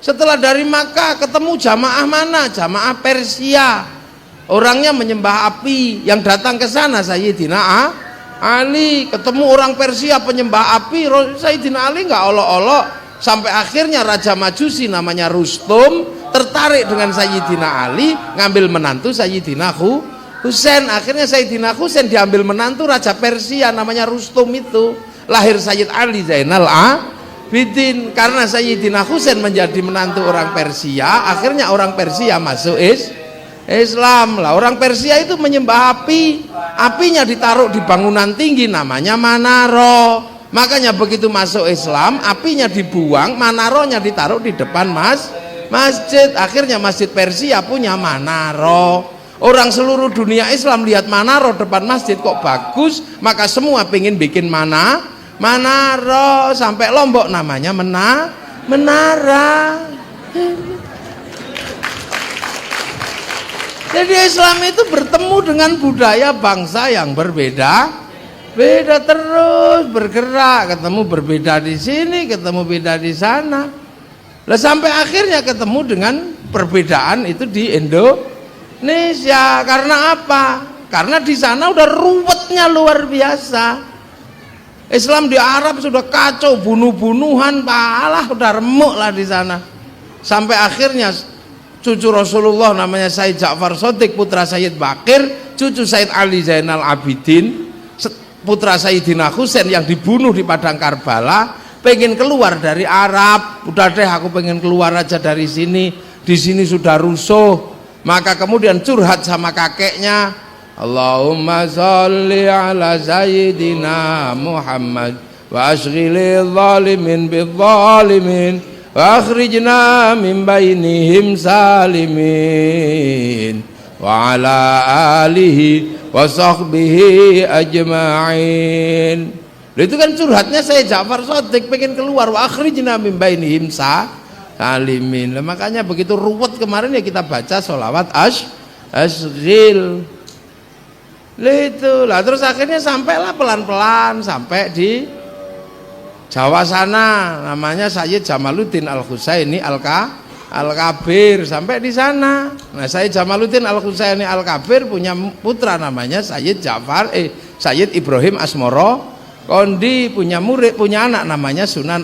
Setelah dari Makkah ketemu jamaah mana? Jamaah Persia. Orangnya menyembah api. Yang datang ke sana Sayyidina Ali. Ketemu orang Persia penyembah api. Sayyidina Ali nggak olok-olok. Sampai akhirnya Raja Majusi namanya Rustum tertarik dengan Sayyidina Ali, ngambil menantu Sayyidina Husain. Akhirnya Sayyidina Husain diambil menantu Raja Persia namanya Rustum itu. Lahir Sayyid Ali Zainal Abidin. Karena Sayyidina Husain menjadi menantu orang Persia, akhirnya orang Persia masuk Islam. Lah orang Persia itu menyembah api. Apinya ditaruh di bangunan tinggi namanya Manaro. Makanya begitu masuk Islam, apinya dibuang, Manaronya ditaruh di depan masjid. Akhirnya masjid Persia punya Manaro. Orang seluruh dunia Islam lihat Manaro depan masjid kok bagus, maka semua pengen bikin Manaro. Sampai Lombok namanya menara. Jadi Islam itu bertemu dengan budaya bangsa yang berbeda terus, bergerak, ketemu berbeda di sini, ketemu beda di sana. Lah sampai akhirnya ketemu dengan perbedaan itu di Indonesia. Karena apa? Karena di sana udah ruwetnya luar biasa. Islam di Arab sudah kacau, bunuh-bunuhan, palah udah remuk lah di sana. Sampai akhirnya cucu Rasulullah namanya Sayyid Ja'far Shadiq, putra Sayyid Bakir, cucu Sayyid Ali Zainal Abidin, putra Sayyidina Husain yang dibunuh di padang Karbala, pengen keluar dari Arab. Udah deh, aku pengen keluar aja dari sini, di sini sudah rusuh. Maka kemudian curhat sama kakeknya, Allahumma sholli ala Sayyidina Muhammad wa ashghilil zalimin bil zalimin wa akhrijna min bainihim salimin wa ala alihi wa sahbihi ajma'in. Itu kan curhatnya saya Ja'far Shadiq, pengen keluar, wa akhrijna min bainihim salimin. Makanya begitu ruwet kemarin ya kita baca sholawat asghil. Lah terus akhirnya sampailah pelan-pelan sampai di Jawa sana, namanya Sayyid Jamaluddin Al-Husaini Al-Kabir. Sampai di sana. Nah, Sayyid Jamaluddin Al-Husaini Al-Kabir punya putra namanya Sayyid Ibrahim Asmoro Kondi, punya anak namanya Sunan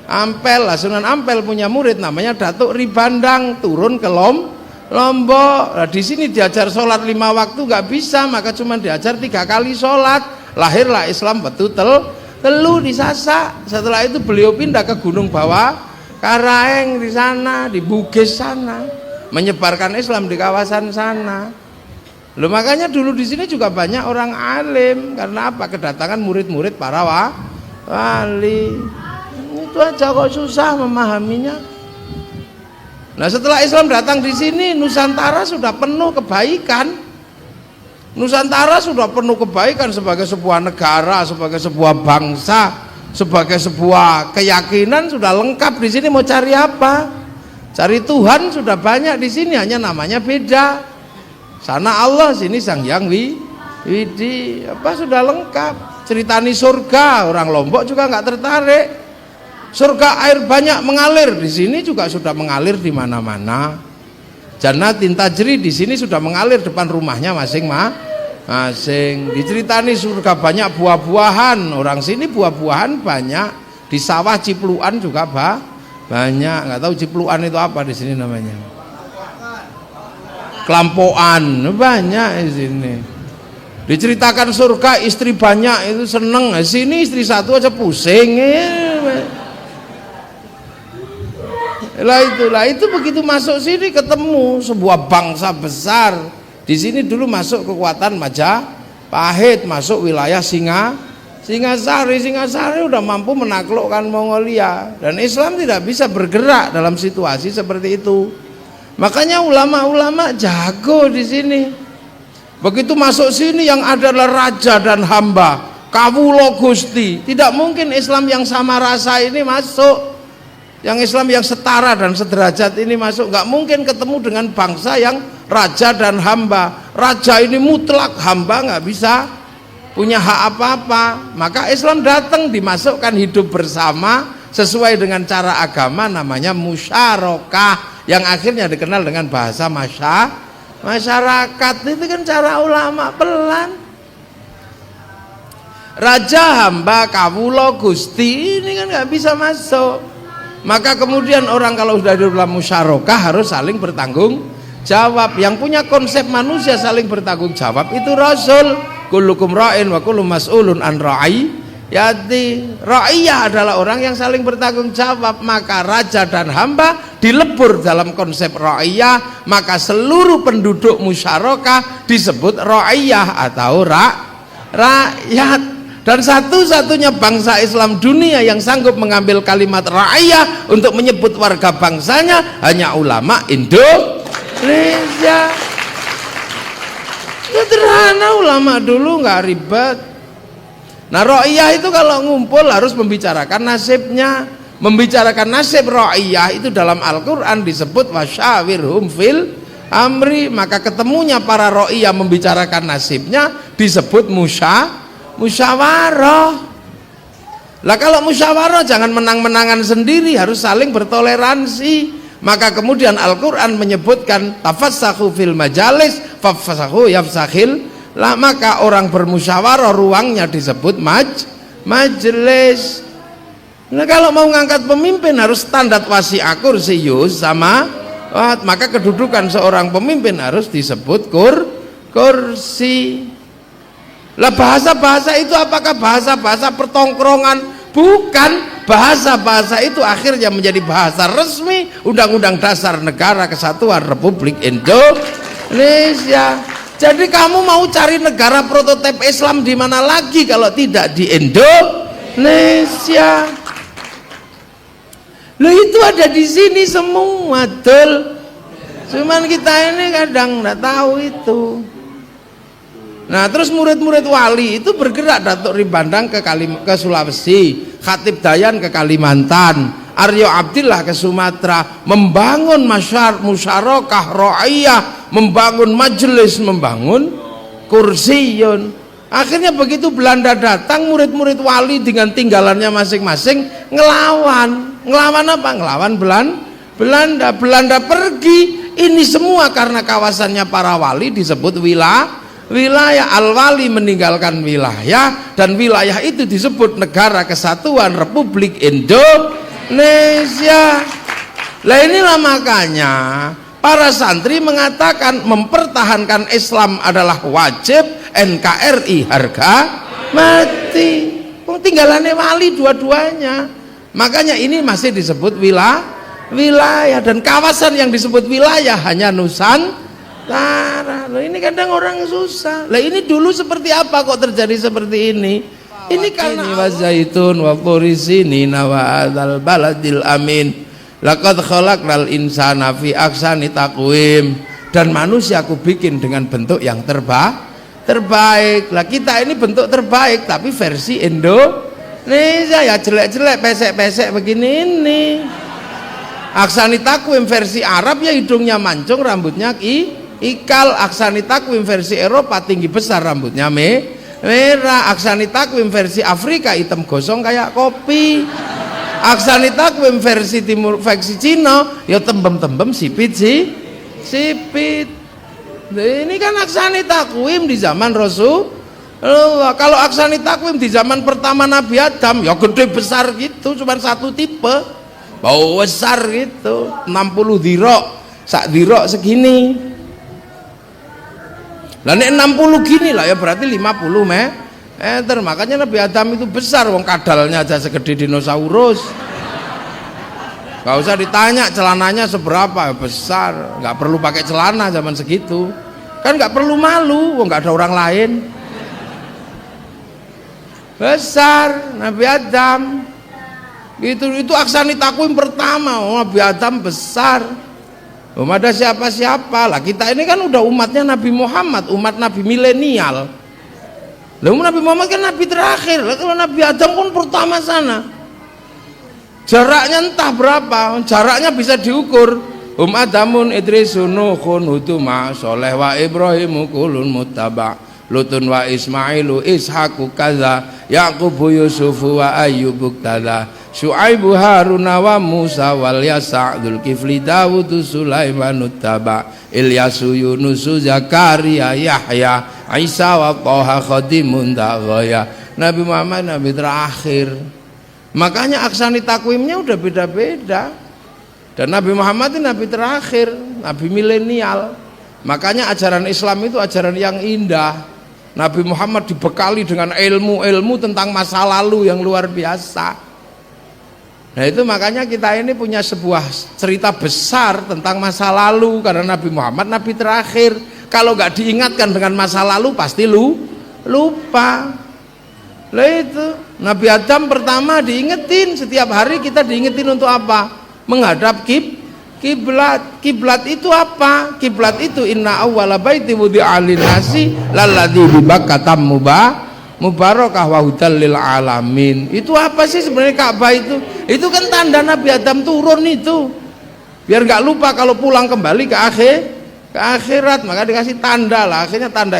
Ampel. Lah Sunan Ampel punya murid namanya Datuk Ribandang, turun ke Lombok. Nah, di sini diajar sholat 5 waktu nggak bisa, maka cuma diajar 3 kali sholat. Lahirlah Islam betul telu di Sasak. Setelah itu beliau pindah ke Gunung Bawah Karaeng di sana, di Bugis sana, menyebarkan Islam di kawasan sana. Loh, makanya dulu di sini juga banyak orang alim. Karena apa? Kedatangan murid-murid para wali. Itu aja kok susah memahaminya. Nah, setelah Islam datang di sini, Nusantara sudah penuh kebaikan. Nusantara sudah penuh kebaikan sebagai sebuah negara, sebagai sebuah bangsa, sebagai sebuah keyakinan sudah lengkap di sini. Mau cari apa? Cari Tuhan sudah banyak di sini, hanya namanya beda. Sana Allah, sini Sang Hyang Widi. Apa sudah lengkap? Ceritani surga, orang Lombok juga nggak tertarik. Surga air banyak mengalir, di sini juga sudah mengalir di mana-mana. Jannatin tajri di sini sudah mengalir depan rumahnya masing-masing. Diceritani surga banyak buah-buahan, orang sini buah-buahan banyak. Di sawah cipluan juga banyak. Nggak tahu cipluan itu apa di sini namanya. Kelampoan banyak di sini. Diceritakan surga istri banyak itu seneng. Sini istri satu aja pusing. Lah itu begitu masuk sini ketemu sebuah bangsa besar. Di sini dulu masuk kekuatan Majapahit, masuk wilayah Singasari. Singasari udah mampu menaklukkan Mongolia, dan Islam tidak bisa bergerak dalam situasi seperti itu. Makanya ulama-ulama jago di sini. Begitu masuk sini yang adalah raja dan hamba, kawula Gusti. Tidak mungkin Islam yang sama rasa ini masuk. Yang Islam yang setara dan sederajat ini masuk. Nggak mungkin ketemu dengan bangsa yang raja dan hamba. Raja ini mutlak, hamba nggak bisa punya hak apa-apa. Maka Islam datang, dimasukkan hidup bersama, sesuai dengan cara agama namanya musyarakah, yang akhirnya dikenal dengan bahasa masyarakat. Itu kan cara ulama pelan. Raja, hamba, kawula, gusti, ini kan nggak bisa masuk. Maka kemudian orang kalau sudah di dalam musyarakah harus saling bertanggung jawab. Yang punya konsep manusia saling bertanggung jawab itu Rasul. Kullukum ra'in wa kullu mas'ulun an ra'iyati. Ra'iyah adalah orang yang saling bertanggung jawab. Maka raja dan hamba dilebur dalam konsep ra'iyah, maka seluruh penduduk musyarakah disebut ra'iyah atau rakyat. Dan satu-satunya bangsa Islam dunia yang sanggup mengambil kalimat ra'iyah untuk menyebut warga bangsanya hanya ulama Indonesia. Sederhana, ulama dulu nggak ribet. Nah, ra'iyah itu kalau ngumpul harus membicarakan nasibnya. Membicarakan nasib ra'iyah itu dalam Al-Quran disebut wasyawirhum fil amri. Maka ketemunya para ra'iyah membicarakan nasibnya disebut musyawarah. Lah kalau musyawarah jangan menang-menangan sendiri, harus saling bertoleransi. Maka kemudian Al-Quran menyebutkan tafassahu fil majalis fafassahu yafsakhil lah, maka orang bermusyawarah ruangnya disebut majelis. Nah kalau mau ngangkat pemimpin harus standar wasi'a kursiyus sama maka kedudukan seorang pemimpin harus disebut kursi. Lah bahasa-bahasa itu apakah bahasa-bahasa pertongkrongan? Bukan. Bahasa-bahasa itu akhirnya menjadi bahasa resmi Undang-Undang Dasar Negara Kesatuan Republik Indonesia. Jadi kamu mau cari negara prototipe Islam di mana lagi kalau tidak di Indonesia? Loh itu ada di sini semua, Dul. Cuman kita ini kadang nggak tahu itu. Nah terus murid-murid wali itu bergerak, Datuk Ribandang ke Sulawesi, Khatib Dayan ke Kalimantan, Aryo Abdillah ke Sumatera, membangun musyarakah ra'iyah, membangun majelis, membangun kursiyun. Akhirnya begitu Belanda datang, murid-murid wali dengan tinggalannya masing-masing ngelawan apa? Ngelawan Belanda. Belanda pergi. Ini semua karena kawasannya para wali disebut wilayah. Al-Wali meninggalkan wilayah, dan wilayah itu disebut Negara Kesatuan Republik Indonesia. Lah inilah makanya para santri mengatakan mempertahankan Islam adalah wajib, NKRI harga mati. Tinggalannya wali dua-duanya. Makanya ini masih disebut wilayah, dan kawasan yang disebut wilayah hanya Nusantara. Loh ini kadang orang susah. Lah ini dulu seperti apa kok terjadi seperti ini? Ini karena wazaitun wa furisinin wa adzal baladil amin. Laqad khalaqnal insana fi ahsani taqwim. Dan manusia aku bikin dengan bentuk yang terbaik. Lah kita ini bentuk terbaik tapi versi Indonesia ya jelek-jelek, pesek-pesek begini ini. Ahsani taqwim versi Arab ya hidungnya mancung, rambutnya ikal. Aksani takwim versi Eropa tinggi besar, rambutnya merah. Aksani takwim versi Afrika hitam gosong kayak kopi. Aksani takwim versi timur versi Cina ya tembem-tembem sipit. Ini kan aksani takwim di zaman Rasul. Kalau aksani takwim di zaman pertama Nabi Adam ya gede besar gitu, cuma satu tipe, bau besar gitu, 60 dirok, sak dirok segini. Lah nek 60 gini lah ya berarti 50 meter. Makanya Nabi Adam itu besar, wong kadalnya aja segede dinosaurus. Gak usah ditanya celananya seberapa, besar. Gak perlu pakai celana zaman segitu. Kan gak perlu malu, wong gak ada orang lain. Besar Nabi Adam. Itu aksani takwim pertama, Nabi Adam besar. Belum ada siapa-siapa lah. Kita ini kan udah umatnya Nabi Muhammad, umat Nabi milenial. Lalu Nabi Muhammad kan Nabi terakhir. Lalu kalau Nabi Adam pun pertama sana. Jaraknya entah berapa, jaraknya bisa diukur. Adamun Idrisun Nuhun Huduma Soleh wa Ibrahimu kulun muttaba Lutun wa Ismailu Ishaku kaza Yaqubu Yusufu wa Ayyubuk tada Syu'aibu Haruna wa Musa wal Yasa' Dzulkifli Dawud Sulaiman Taba Ilyasu Yunusu Zakaria Yahya Isa wa Thaha Khadimun Daghaya. Nabi Muhammad nabi terakhir, makanya aksani takwimnya udah beda-beda. Dan Nabi Muhammad itu nabi terakhir, nabi milenial. Makanya ajaran Islam itu ajaran yang indah. Nabi Muhammad dibekali dengan ilmu-ilmu tentang masa lalu yang luar biasa. Nah itu makanya kita ini punya sebuah cerita besar tentang masa lalu, karena Nabi Muhammad nabi terakhir. Kalau nggak diingatkan dengan masa lalu pasti lupa. Lah itu Nabi Adam pertama diingetin, setiap hari kita diingetin untuk apa? Menghadap kiblat. Kiblat itu apa? Kiblat itu inna awwala baiti wudi'a lin-nasi lalladzi bi Bakkah mubarakah wa hudal lil alamin. Itu apa sih sebenarnya Ka'bah itu? Itu kan tanda Nabi Adam turun itu. Biar nggak lupa kalau pulang kembali ke akhirat, maka dikasih tanda lah. Akhirnya tanda